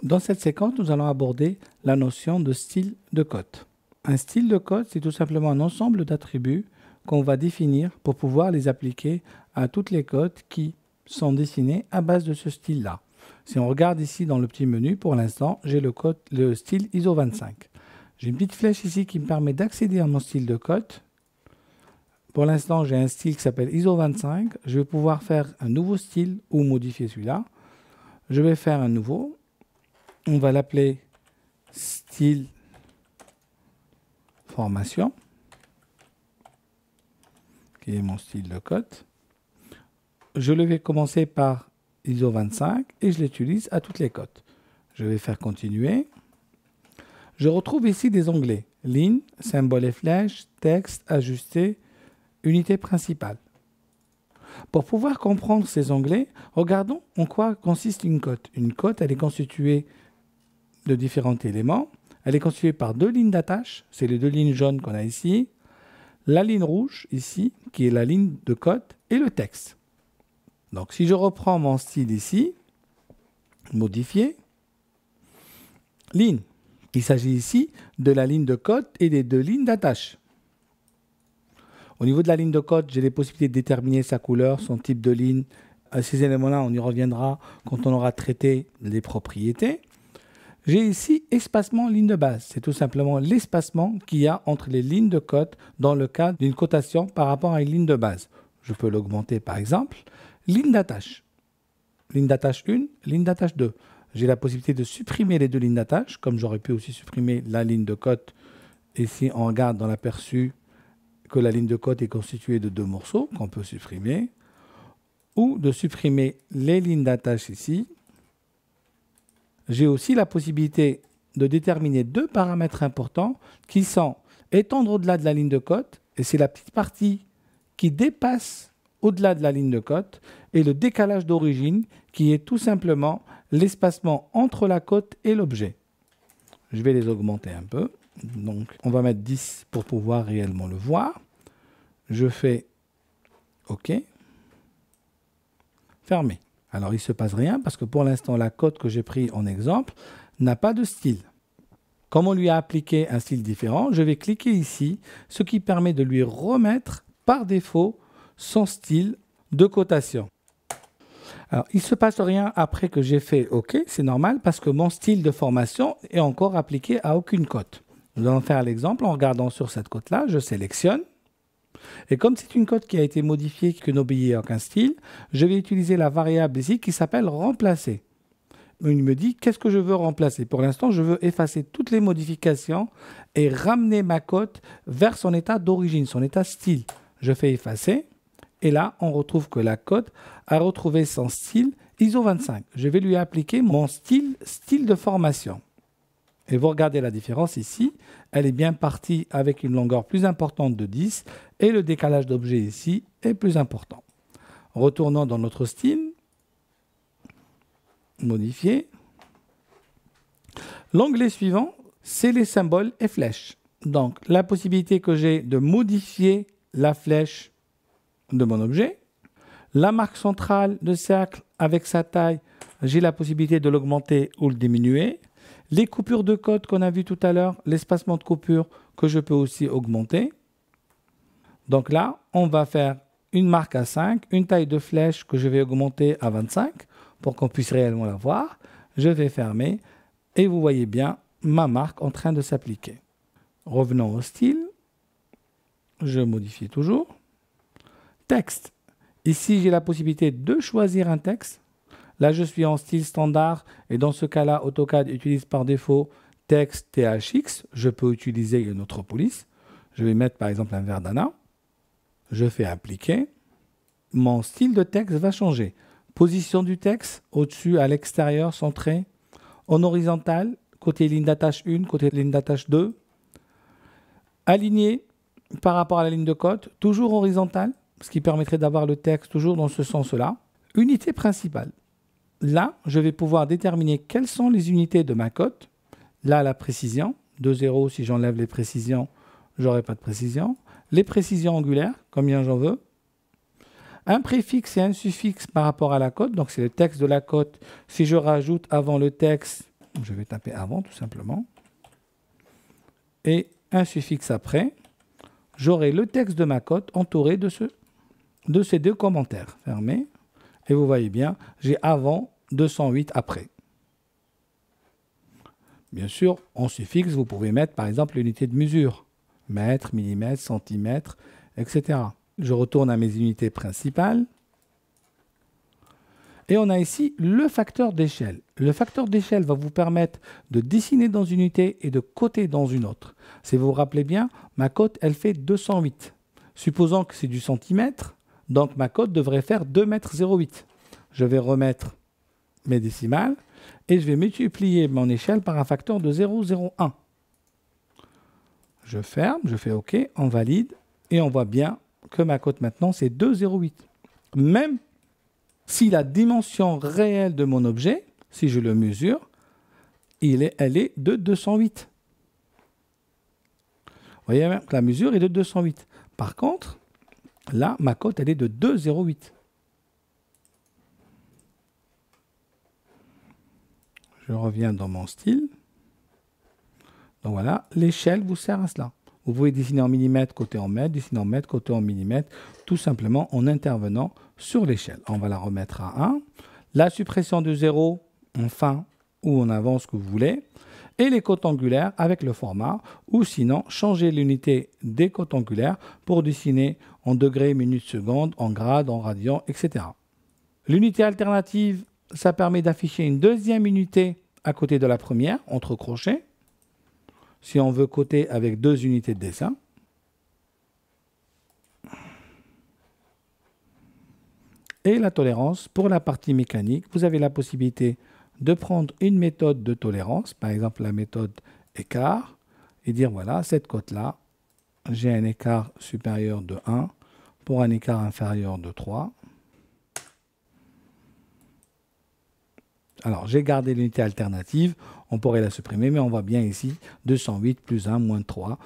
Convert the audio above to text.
Dans cette séquence, nous allons aborder la notion de style de code. Un style de code, c'est tout simplement un ensemble d'attributs qu'on va définir pour pouvoir les appliquer à toutes les codes qui sont dessinés à base de ce style-là. Si on regarde ici dans le petit menu, pour l'instant, j'ai le style ISO 25. J'ai une petite flèche ici qui me permet d'accéder à mon style de code. Pour l'instant, j'ai un style qui s'appelle ISO 25. Je vais pouvoir faire un nouveau style ou modifier celui-là. Je vais faire un nouveau. On va l'appeler style formation, qui est mon style de code. Je vais commencer par ISO 25 et je l'utilise à toutes les codes. Je vais faire continuer. Je retrouve ici des onglets. Ligne, symbole et flèche, texte, ajusté, unité principale. Pour pouvoir comprendre ces onglets, regardons en quoi consiste une cote. Une cote, elle est constituée de différents éléments. Elle est constituée par deux lignes d'attache. C'est les deux lignes jaunes qu'on a ici. La ligne rouge, ici, qui est la ligne de cote, et le texte. Donc, si je reprends mon style ici, modifier, ligne. Il s'agit ici de la ligne de cote et des deux lignes d'attache. Au niveau de la ligne de cote, j'ai les possibilités de déterminer sa couleur, son type de ligne. À ces éléments-là, on y reviendra quand on aura traité les propriétés. J'ai ici espacement ligne de base. C'est tout simplement l'espacement qu'il y a entre les lignes de cote dans le cas d'une cotation par rapport à une ligne de base. Je peux l'augmenter par exemple. Ligne d'attache. Ligne d'attache 1, ligne d'attache 2. J'ai la possibilité de supprimer les deux lignes d'attache, comme j'aurais pu aussi supprimer la ligne de cote. Ici, on regarde dans l'aperçu que la ligne de cote est constituée de deux morceaux qu'on peut supprimer. Ou de supprimer les lignes d'attache ici. J'ai aussi la possibilité de déterminer deux paramètres importants qui sont étendre au-delà de la ligne de cote, et c'est la petite partie qui dépasse au-delà de la ligne de cote, et le décalage d'origine qui est tout simplement l'espacement entre la cote et l'objet. Je vais les augmenter un peu. Donc, on va mettre 10 pour pouvoir réellement le voir. Je fais OK. Fermer. Alors, il ne se passe rien parce que pour l'instant, la cote que j'ai pris en exemple n'a pas de style. Comme on lui a appliqué un style différent, je vais cliquer ici, ce qui permet de lui remettre par défaut son style de cotation. Alors, il ne se passe rien après que j'ai fait OK, c'est normal parce que mon style de formation est encore appliqué à aucune cote. Nous allons faire l'exemple en regardant sur cette cote-là, je sélectionne. Et comme c'est une cote qui a été modifiée, qui n'obéit à aucun style, je vais utiliser la variable ici qui s'appelle remplacer. Il me dit qu'est-ce que je veux remplacer. Pour l'instant, je veux effacer toutes les modifications et ramener ma cote vers son état d'origine, son état style. Je fais effacer. Et là, on retrouve que la cote a retrouvé son style ISO 25. Je vais lui appliquer mon style de formation. Et vous regardez la différence ici. Elle est bien partie avec une longueur plus importante de 10 et le décalage d'objet ici est plus important. Retournons dans notre style. Modifier. L'onglet suivant, c'est les symboles et flèches. Donc, la possibilité que j'ai de modifier la flèche de mon objet. La marque centrale de cercle avec sa taille, j'ai la possibilité de l'augmenter ou le diminuer. Les coupures de code qu'on a vu tout à l'heure, l'espacement de coupure que je peux aussi augmenter. Donc là, on va faire une marque à 5, une taille de flèche que je vais augmenter à 25 pour qu'on puisse réellement la voir. Je vais fermer et vous voyez bien ma marque en train de s'appliquer. Revenons au style. Je modifie toujours. Texte. Ici, j'ai la possibilité de choisir un texte. Là, je suis en style standard et dans ce cas-là, AutoCAD utilise par défaut texte THX. Je peux utiliser une autre police. Je vais mettre par exemple un Verdana. Je fais appliquer. Mon style de texte va changer. Position du texte, au-dessus, à l'extérieur, centré. En horizontal, côté ligne d'attache 1, côté ligne d'attache 2. Aligné par rapport à la ligne de cote, toujours horizontal, ce qui permettrait d'avoir le texte toujours dans ce sens-là. Unité principale. Là, je vais pouvoir déterminer quelles sont les unités de ma cote. Là, la précision. 2 0, si j'enlève les précisions, je n'aurai pas de précision. Les précisions angulaires, combien j'en veux. Un préfixe et un suffixe par rapport à la cote. Donc, c'est le texte de la cote. Si je rajoute avant le texte je vais taper avant tout simplement, et un suffixe après, j'aurai le texte de ma cote entouré de ces deux commentaires. Fermé. Et vous voyez bien, j'ai avant 208 après. Bien sûr, en suffixe, vous pouvez mettre par exemple l'unité de mesure. Mètre, millimètre, centimètre, etc. Je retourne à mes unités principales. Et on a ici le facteur d'échelle. Le facteur d'échelle va vous permettre de dessiner dans une unité et de coter dans une autre. Si vous vous rappelez bien, ma cote, elle fait 208. Supposons que c'est du centimètre, donc ma cote devrait faire 2,08 m. Je vais remettre mes décimales et je vais multiplier mon échelle par un facteur de 0,01. Je ferme, je fais OK, on valide et on voit bien que ma cote maintenant c'est 2,08. Même si la dimension réelle de mon objet, si je le mesure, elle est de 208. Vous voyez même que la mesure est de 208. Par contre, là, ma cote, elle est de 2,08. Je reviens dans mon style. Donc voilà, l'échelle vous sert à cela. Vous pouvez dessiner en millimètres, côté en mètres, dessiner en mètres, côté en millimètres, tout simplement en intervenant sur l'échelle. On va la remettre à 1. La suppression de 0, en fin ou en avant, ce que vous voulez. Et les côtes angulaires avec le format, ou sinon, changer l'unité des côtes angulaires pour dessiner en degrés, minutes, secondes, en grades, en radians, etc. L'unité alternative, ça permet d'afficher une deuxième unité à côté de la première, entre crochets. Si on veut coter avec deux unités de dessin. Et la tolérance, pour la partie mécanique, vous avez la possibilité de prendre une méthode de tolérance, par exemple la méthode écart, et dire voilà, cette cote-là, j'ai un écart supérieur de 1 pour un écart inférieur de 3. Alors, j'ai gardé l'unité alternative, on pourrait la supprimer, mais on voit bien ici 208 plus 1 moins 3.